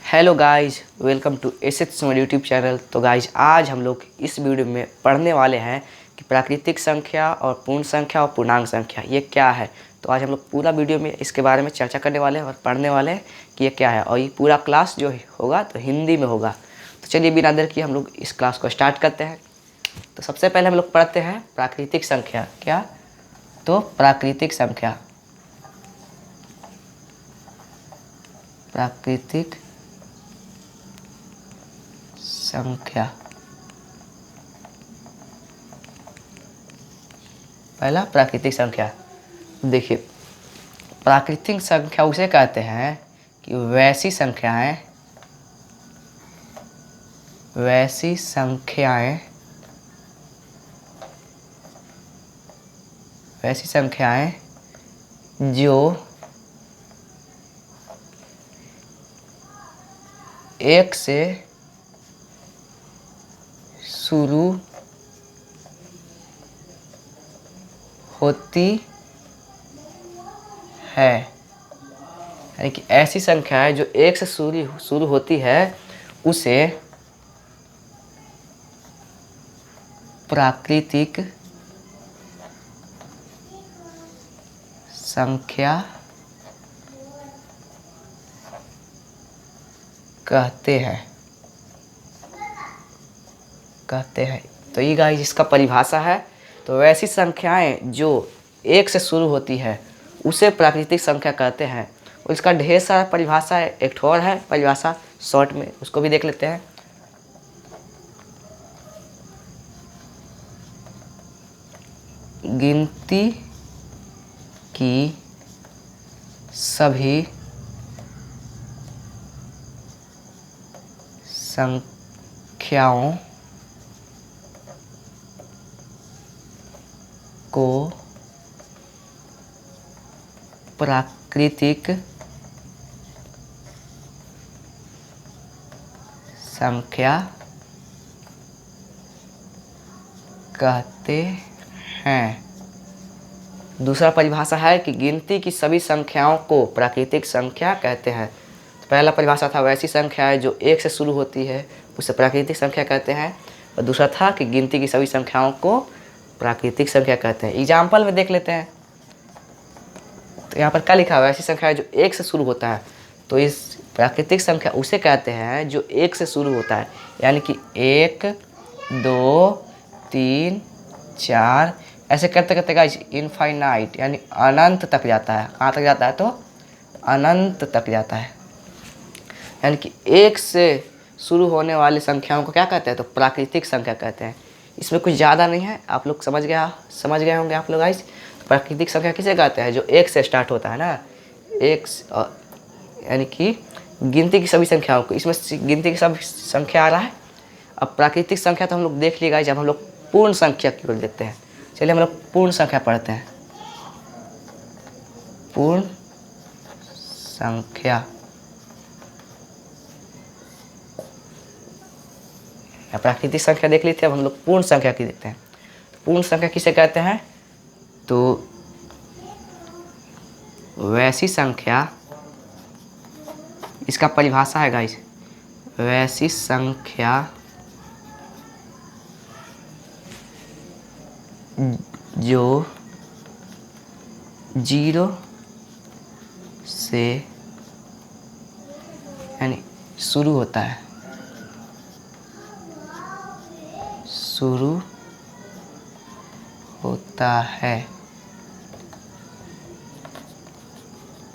Hello guys, welcome to S YouTube channel. तो guys आज हम लोग इस वीडियो में पढ़ने वाले हैं कि प्राकृतिक संख्या और पूर्ण संख्या और पूर्णांक संख्या ये क्या है। तो आज हम लोग पूरा वीडियो में इसके बारे में चर्चा करने वाले हैं और पढ़ने वाले हैं कि ये क्या है। और ये पूरा क्लास जो होगा तो हिंदी में होगा। तो चलिए बिना देर किए हम लोग इस क्लास को स्टार्ट करते हैं। तो सबसे पहले हम लोग पढ़ते हैं प्राकृतिक संख्या। क्या? तो प्राकृतिक संख्या, प्राकृतिक संख्या। पहला प्राकृतिक संख्या। देखिए, प्राकृतिक संख्या उसे कहते हैं कि वैसी संख्याएं जो एक से शुरू होती है, यानी कि ऐसी संख्या है जो एक से शुरू होती है उसे प्राकृतिक संख्या कहते हैं। तो ये गाइस इसका परिभाषा है। तो वैसी संख्याएं जो एक से शुरू होती है उसे प्राकृतिक संख्या कहते हैं। और इसका ढेर सारा परिभाषा है। एक और है परिभाषा शॉर्ट में, उसको भी देख लेते हैं। गिनती की सभी संख्याओं को प्राकृतिक संख्या कहते हैं। दूसरा परिभाषा है कि गिनती की सभी संख्याओं को प्राकृतिक संख्या कहते हैं। तो पहला परिभाषा था वैसी संख्या है जो एक से शुरू होती है उसे प्राकृतिक संख्या कहते हैं। और दूसरा था कि गिनती की सभी संख्याओं को प्राकृतिक संख्या कहते हैं। एग्जाम्पल में देख लेते हैं। तो यहाँ पर क्या लिखा है? ऐसी संख्या है जो एक से शुरू होता है। तो इस प्राकृतिक संख्या उसे कहते हैं जो एक से शुरू होता है, यानी कि 1 2 3 4 ऐसे करते करते गाइस इनफाइनाइट यानी अनंत तक जाता है। कहाँ तक जाता है? तो अनंत तक जाता है। यानी कि एक से शुरू होने वाली संख्याओं को क्या कहते हैं? तो प्राकृतिक संख्या कहते हैं। इसमें कुछ ज़्यादा नहीं है, आप लोग समझ गए होंगे आप लोग गाइस। प्राकृतिक संख्या किसे कहते हैं? जो एक से स्टार्ट होता है ना, यानी कि गिनती की सभी संख्याओं को। इसमें गिनती की सभी संख्या आ रहा है। अब प्राकृतिक संख्या तो हम लोग देख लिए गाइस। जब हम लोग पूर्ण संख्या की ओर देखते हैं, चलिए हम लोग पूर्ण संख्या पढ़ते हैं। पूर्ण संख्या प्राकृतिक संख्या देख ली थी, अब हम लोग पूर्ण संख्या की देखते हैं। पूर्ण संख्या किसे कहते हैं? तो वैसी संख्या, इसका परिभाषा है गाइस, वैसी संख्या जो 0 से यानी शुरू होता है,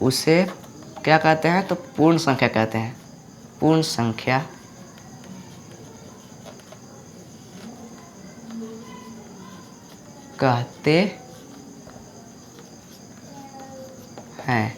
उसे क्या कहते हैं? तो पूर्ण संख्या कहते हैं। पूर्ण संख्या कहते हैं।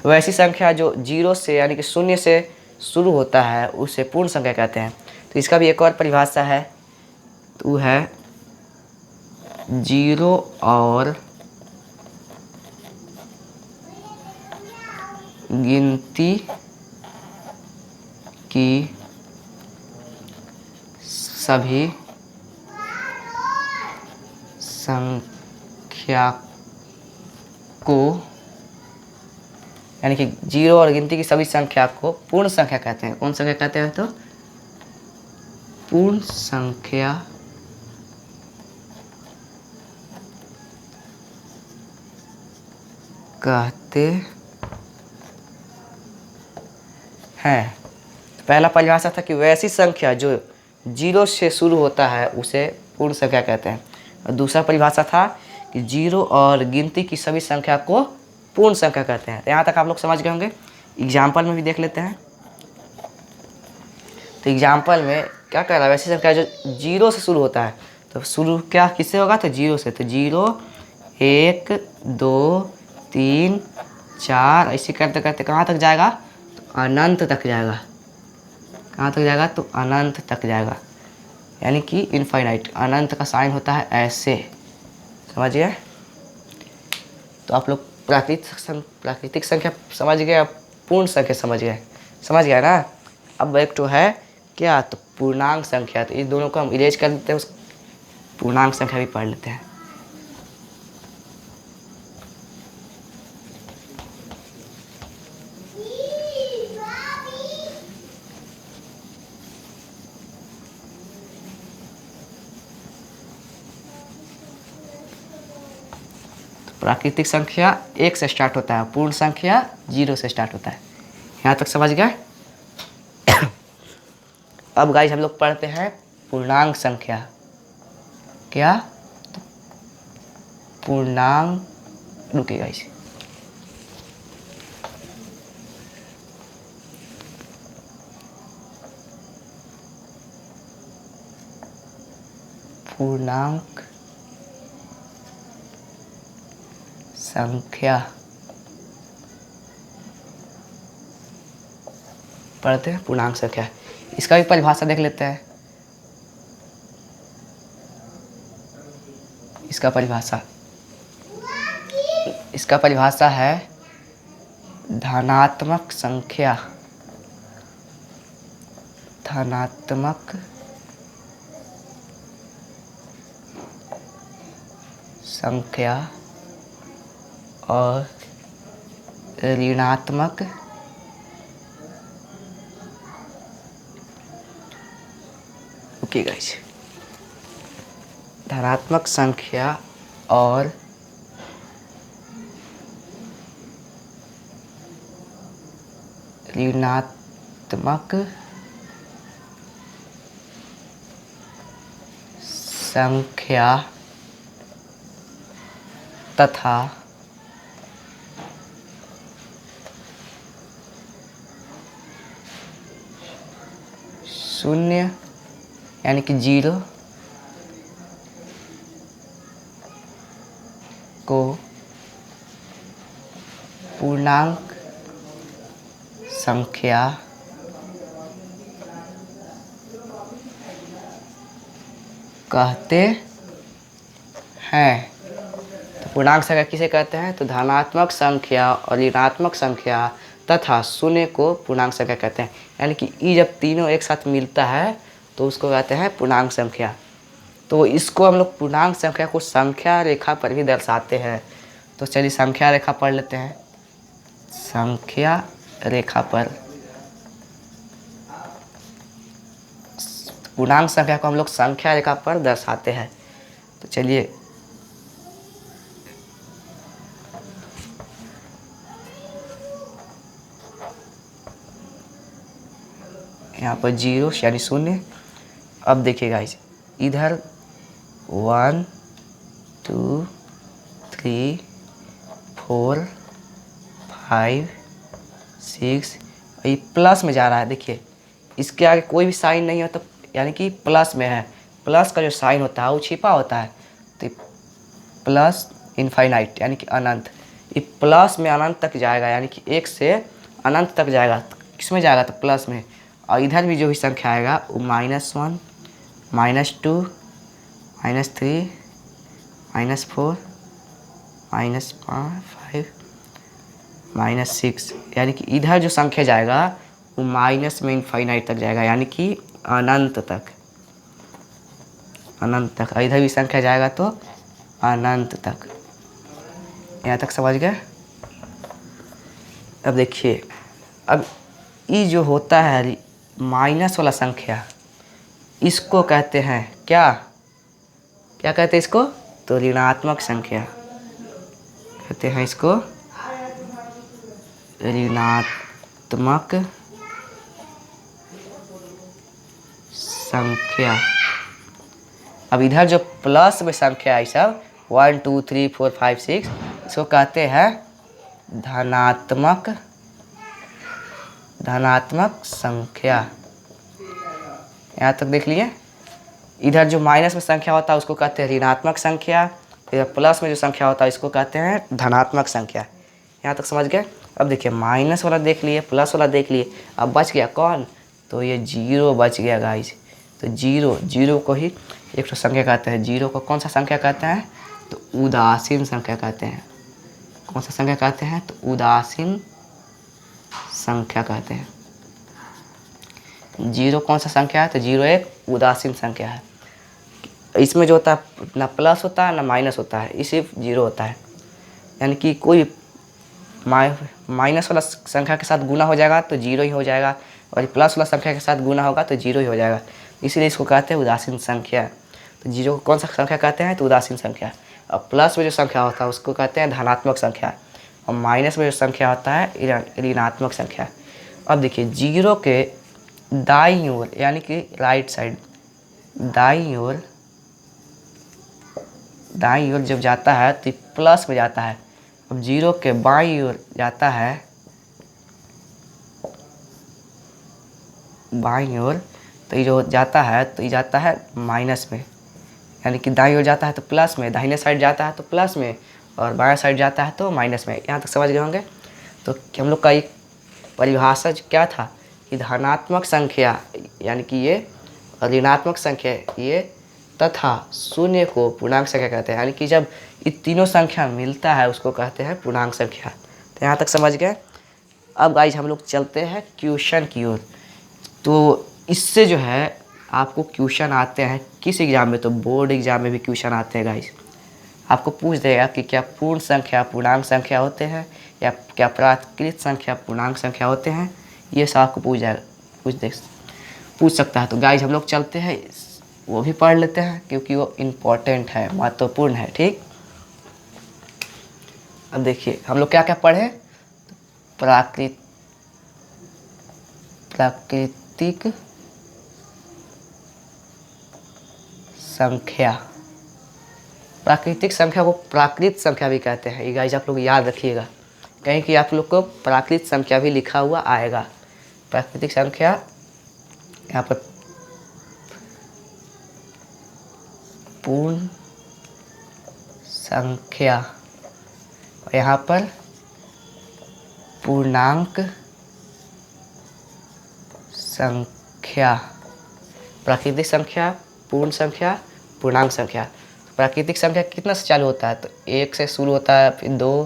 तो वैसी संख्या जो 0 से यानी कि 0 से शुरू होता है उसे पूर्ण संख्या कहते हैं। तो इसका भी एक और परिभाषा है, तो है 0 और गिनती की सभी संख्या को यानी कि जीरो और गिनती की सभी संख्या को पूर्ण संख्या कहते हैं। कौन संख्या कहते हैं? तो पूर्ण संख्या कहते हैं। पहला परिभाषा था कि वैसी संख्या जो जीरो से शुरू होता है उसे पूर्ण संख्या कहते हैं। और दूसरा परिभाषा था कि जीरो और गिनती की सभी संख्या को पूर्ण संख्या कहते हैं। तो यहाँ तक आप लोग समझ गए होंगे। एग्जाम्पल में भी देख लेते हैं। तो एग्जाम्पल में क्या कह रहा है? वैसी संख्या जो जीरो से शुरू होता है, तो शुरू क्या किससे होगा? तो जीरो से। तो 0 1 2 3 4 ऐसे करते करते कहाँ तक जाएगा? तो अनंत तक जाएगा। कहाँ तक जाएगा? तो अनंत तक जाएगा, यानी कि इनफाइनाइट। अनंत का साइन होता है ऐसे, समझ गए? तो आप लोग प्राकृतिक संख्या समझ गए, अब पूर्ण संख्या समझ गया ना? अब एक तो है क्या? तो पूर्णांक संख्या। तो इस दोनों को हम इरेज कर देते हैं, उस पूर्णांक संख्या भी पढ़ लेते हैं। प्राकृतिक संख्या 1 से स्टार्ट होता है, पूर्ण संख्या 0 से स्टार्ट होता है। यहाँ तक समझ गए? अब गाइस हम लोग पढ़ते हैं पूर्णांक संख्या। क्या? तो पूर्णांक, रुकिए गाइस, पूर्णांक संख्या पढ़ते हैं। पूर्णांक संख्या, इसका भी परिभाषा देख लेते हैं। इसका परिभाषा है धनात्मक संख्या। धनात्मक संख्या और ऋणात्मक ओके गाइस, धनात्मक संख्या और ऋणात्मक संख्या तथा शून्य यानी कि 0 को पूर्णांक संख्या कहते हैं। तो पूर्णांक संख्या किसे कहते हैं? तो धनात्मक संख्या और ऋणात्मक संख्या तथा शून्य को पूर्णांक संख्या कहते हैं। यानी कि ये जब तीनों एक साथ मिलता है तो उसको कहते हैं पूर्णांक संख्या। तो इसको हम लोग पूर्णांक संख्या को संख्या रेखा पर भी दर्शाते हैं। तो चलिए संख्या रेखा पढ़ लेते हैं। संख्या रेखा पर पूर्णांक संख्या को हम लोग संख्या रेखा पर दर्शाते हैं। तो चलिए यहाँ पर 0 यानी शून्य। अब देखिए गाइस, इधर 1 2 3 4 5 6 ये प्लस में जा रहा है। देखिए इसके आगे कोई भी साइन नहीं है, तो यानी कि प्लस में है। प्लस का जो साइन होता है वो छिपा होता है। तो प्लस इनफाइनाइट यानी कि अनंत, ये प्लस में अनंत तक जाएगा, यानी कि 1 से अनंत तक जाएगा। तो किस में जाएगा? तो प्लस में। और इधर भी जो भी संख्या आएगा वो -1 -2 -3 -4 -5 -6, यानी कि इधर जो संख्या जाएगा वो माइनस में इनफाइनाइट तक जाएगा, यानी कि अनंत तक। इधर भी संख्या जाएगा तो अनंत तक। यहाँ तक समझ गए? अब देखिए, अब ये जो होता है माइनस वाला संख्या, इसको कहते हैं क्या, क्या कहते हैं इसको, तो ऋणात्मक संख्या कहते हैं इसको, ऋणात्मक संख्या। अब इधर जो प्लस में संख्या है सब 1 2 3 4 5 6, इसको कहते हैं धनात्मक संख्या। यहाँ तक देख लिए। इधर जो माइनस में संख्या होता है उसको कहते हैं ऋणात्मक संख्या, इधर प्लस में जो संख्या होता है इसको कहते हैं धनात्मक संख्या। यहाँ तक समझ गए। अब देखिए माइनस वाला देख लिए, प्लस वाला देख लिए, अब बच गया कौन, तो ये जीरो बच गया गाइस। तो जीरो को ही एक तो संख्या कहते हैं। जीरो को कौन सा संख्या कहते हैं, तो उदासीन संख्या कहते हैं। कौन सा संख्या कहते हैं, तो उदासीन संख्या कहते हैं। जीरो कौन सा संख्या है, तो जीरो एक उदासीन संख्या है। इसमें जो होता है ना प्लस होता है ना माइनस होता है, सिर्फ जीरो होता है। यानी कि कोई माइनस वाला संख्या के साथ गुना हो जाएगा तो जीरो ही हो जाएगा, और प्लस वाला संख्या के साथ गुना होगा तो जीरो ही हो जाएगा। इसीलिए इसको कहते हैं उदासीन संख्या। तो जीरो को कौन सा संख्या कहते हैं, तो उदासीन संख्या। और प्लस में जो संख्या होता है उसको कहते हैं धनात्मक संख्या, और माइनस में जो संख्या होता है ऋणात्मक संख्या। अब देखिए जीरो के दाईं ओर यानी कि राइट साइड, दाईं ओर जब जाता है तो प्लस में जाता है। अब जीरो के बाईं ओर जाता है, बाईं ओर तो ये जो जाता है तो ये जाता है माइनस में। यानी कि दाईं ओर जाता है तो प्लस में, दाहिने साइड जाता है तो प्लस में, और बाएं साइड जाता है तो माइनस में। यहाँ तक समझ गए होंगे। तो हम लोग का एक परिभाषा क्या था कि धनात्मक संख्या यानी कि ये, और ऋणात्मक संख्या ये, तथा शून्य को पूर्णांक संख्या कहते हैं। यानी कि जब ये तीनों संख्या मिलता है उसको कहते हैं पूर्णांक संख्या। तो यहाँ तक समझ गए। अब गाइस हम लोग चलते हैं क्वेश्चन की ओर। तो इससे जो है आपको क्वेश्चन आते हैं किस एग्ज़ाम में, तो बोर्ड एग्ज़ाम में भी क्वेश्चन आते हैं गाइस। आपको पूछ देगा कि क्या पूर्ण संख्या पूर्णांक संख्या होते हैं, या क्या प्राकृत संख्या पूर्णांक संख्या होते हैं, ये सब आपको पूछ सकता है। तो गाइस हम लोग चलते हैं, वो भी पढ़ लेते हैं क्योंकि वो इम्पोर्टेंट है, महत्वपूर्ण है। ठीक, अब देखिए हम लोग क्या क्या पढ़े। प्राकृतिक संख्या, प्राकृतिक संख्या को प्राकृत संख्या भी कहते हैं। ये गाइस आप लोग याद रखिएगा, कहीं कि आप लोग को प्राकृत संख्या भी लिखा हुआ आएगा। प्राकृतिक संख्या यहाँ पर पूर्ण संख्या, और यहाँ पर पूर्णांक संख्या। प्राकृतिक संख्या, पूर्ण संख्या, पूर्णांक संख्या। प्राकृतिक संख्या कितना से चालू होता है, तो 1 से शुरू होता है, फिर 2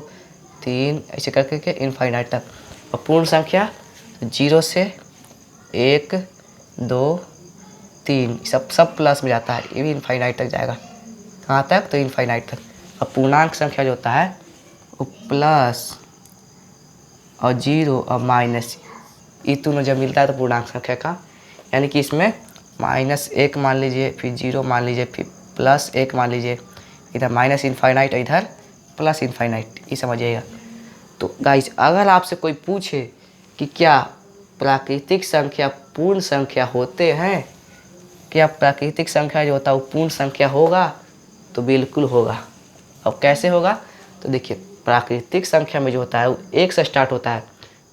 3 ऐसे करके के इनफाइनाइट तक। और पूर्ण संख्या 0 से 1 2 3 सब प्लस में जाता है, ये भी इनफाइनाइट तक जाएगा। कहाँ तक, तो इनफाइनाइट तक। और पूर्णांक संख्या जो होता है वो प्लस और 0 और माइनस, ये दोनों जब मिलता है तो पूर्णांक संख्या का। यानी कि इसमें -1 मान लीजिए, फिर 0 मान लीजिए, फिर +1 मान लीजिए, इधर माइनस इनफाइनाइट, इधर प्लस इनफाइनाइट, ये समझिएगा। तो गाइस अगर आपसे कोई पूछे कि क्या प्राकृतिक संख्या पूर्ण संख्या होते हैं, क्या प्राकृतिक संख्या जो होता है वो पूर्ण संख्या होगा, तो बिल्कुल होगा। अब कैसे होगा, तो देखिए प्राकृतिक संख्या में जो होता है वो 1 से स्टार्ट होता है,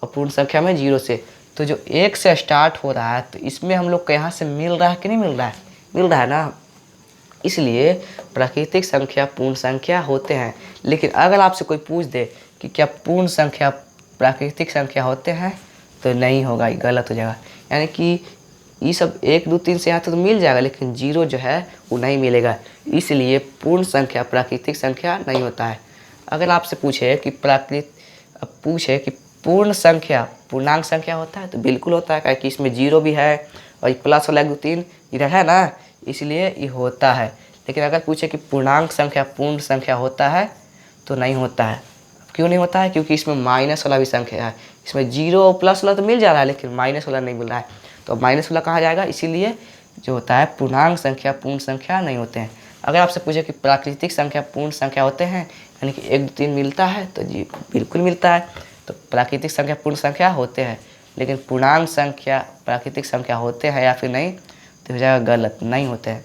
और पूर्ण संख्या में 0 से। तो जो 1 से स्टार्ट हो रहा है तो इसमें हम लोग को यहाँ से मिल रहा है कि नहीं मिल रहा है, मिल रहा है ना। इसलिए प्राकृतिक संख्या पूर्ण संख्या होते हैं। लेकिन अगर आपसे कोई पूछ दे कि क्या पूर्ण संख्या प्राकृतिक संख्या होते हैं, तो नहीं होगा, ये गलत हो जाएगा। यानी कि ये सब 1 2 3 से यहाँ तक तो मिल जाएगा, लेकिन 0 जो है वो नहीं मिलेगा। इसलिए पूर्ण संख्या प्राकृतिक संख्या नहीं होता है। अगर आपसे पूछे कि पूर्ण संख्या पूर्णांक संख्या होता है, तो बिल्कुल होता है, क्योंकि इसमें 0 भी है और प्लस वाला 1 2 3 इधर है ना, इसलिए ये होता है। लेकिन अगर पूछे कि पूर्णांक संख्या पूर्ण संख्या होता है, तो नहीं होता है, क्यों नहीं होता है? क्योंकि इसमें माइनस वाला भी संख्या है। इसमें जीरो और प्लस वाला तो मिल जा रहा है, लेकिन माइनस वाला नहीं मिल रहा है। तो माइनस वाला कहाँ जाएगा? इसीलिए जो होता है पूर्णांक संख्या पूर्ण संख्या नहीं होते हैं। अगर आपसे पूछे कि प्राकृतिक संख्या पूर्ण संख्या होते हैं, यानी कि 1 2 3 मिलता है, तो जी बिल्कुल मिलता है। तो प्राकृतिक संख्या पूर्ण संख्या होते हैं, लेकिन पूर्णांक संख्या प्राकृतिक संख्या होते हैं या फिर नहीं, तो हो जाएगा गलत, नहीं होते हैं।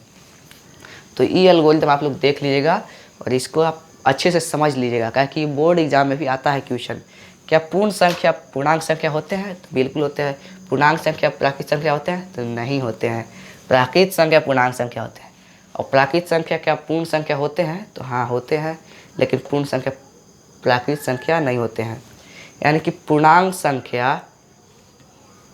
तो ये एल्गोरिथम आप लोग देख लीजिएगा और इसको आप अच्छे से समझ लीजिएगा, क्या कि बोर्ड एग्जाम में भी आता है क्वेश्चन। क्या पूर्ण संख्या पूर्णांक संख्या होते हैं? तो बिल्कुल होते हैं। पूर्णांक संख्या प्राकृतिक संख्या होते हैं? तो नहीं होते हैं। प्राकृतिक संख्या पूर्णांक संख्या होते हैं। और प्राकृतिक संख्या क्या पूर्ण संख्या होते हैं? तो हाँ होते हैं, लेकिन पूर्ण संख्या प्राकृतिक संख्या नहीं होते हैं। यानी कि पूर्णांक संख्या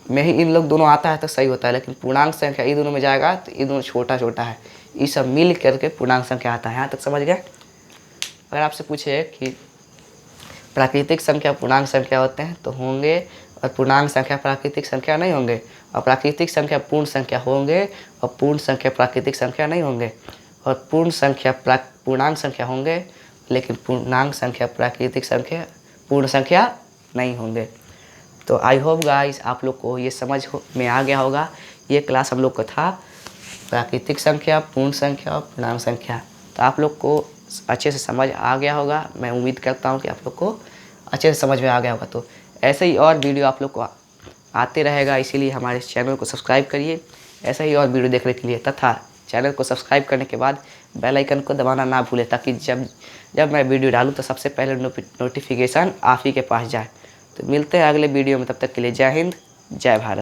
में ही इन लोग दोनों आता है तो सही होता है, लेकिन पूर्णांक संख्या ये दोनों में जाएगा तो ये दोनों छोटा छोटा है, ये सब मिल करके पूर्णांक संख्या आता है। यहाँ तक समझ गए? अगर आपसे पूछे कि प्राकृतिक संख्या पूर्णांक संख्या होते हैं तो होंगे, और पूर्णांक संख्या प्राकृतिक संख्या नहीं होंगे, और प्राकृतिक संख्या पूर्ण संख्या होंगे, और पूर्ण संख्या प्राकृतिक संख्या नहीं होंगे, और पूर्ण संख्या पूर्णांक संख्या होंगे, लेकिन पूर्णांक संख्या प्राकृतिक संख्या पूर्ण संख्या नहीं होंगे। तो आई होप गाइस आप लोग को ये समझ में आ गया होगा। ये क्लास हम लोग का था प्राकृतिक संख्या, पूर्ण संख्या और पूर्णांक संख्या। तो आप लोग को अच्छे से समझ आ गया होगा। मैं उम्मीद करता हूँ कि आप लोग को अच्छे से समझ में आ गया होगा। तो ऐसे ही और वीडियो आप लोग को आते रहेगा, इसीलिए हमारे इस चैनल को सब्सक्राइब करिए ऐसे ही और वीडियो देखने के लिए, तथा चैनल को सब्सक्राइब करने के बाद बेल आइकन को दबाना ना भूलें, ताकि जब मैं वीडियो डालूँ तो सबसे पहले नोटिफिकेशन आप ही के पास जाए। तो मिलते हैं अगले वीडियो में, तब तक के लिए जय हिंद, जय भारत।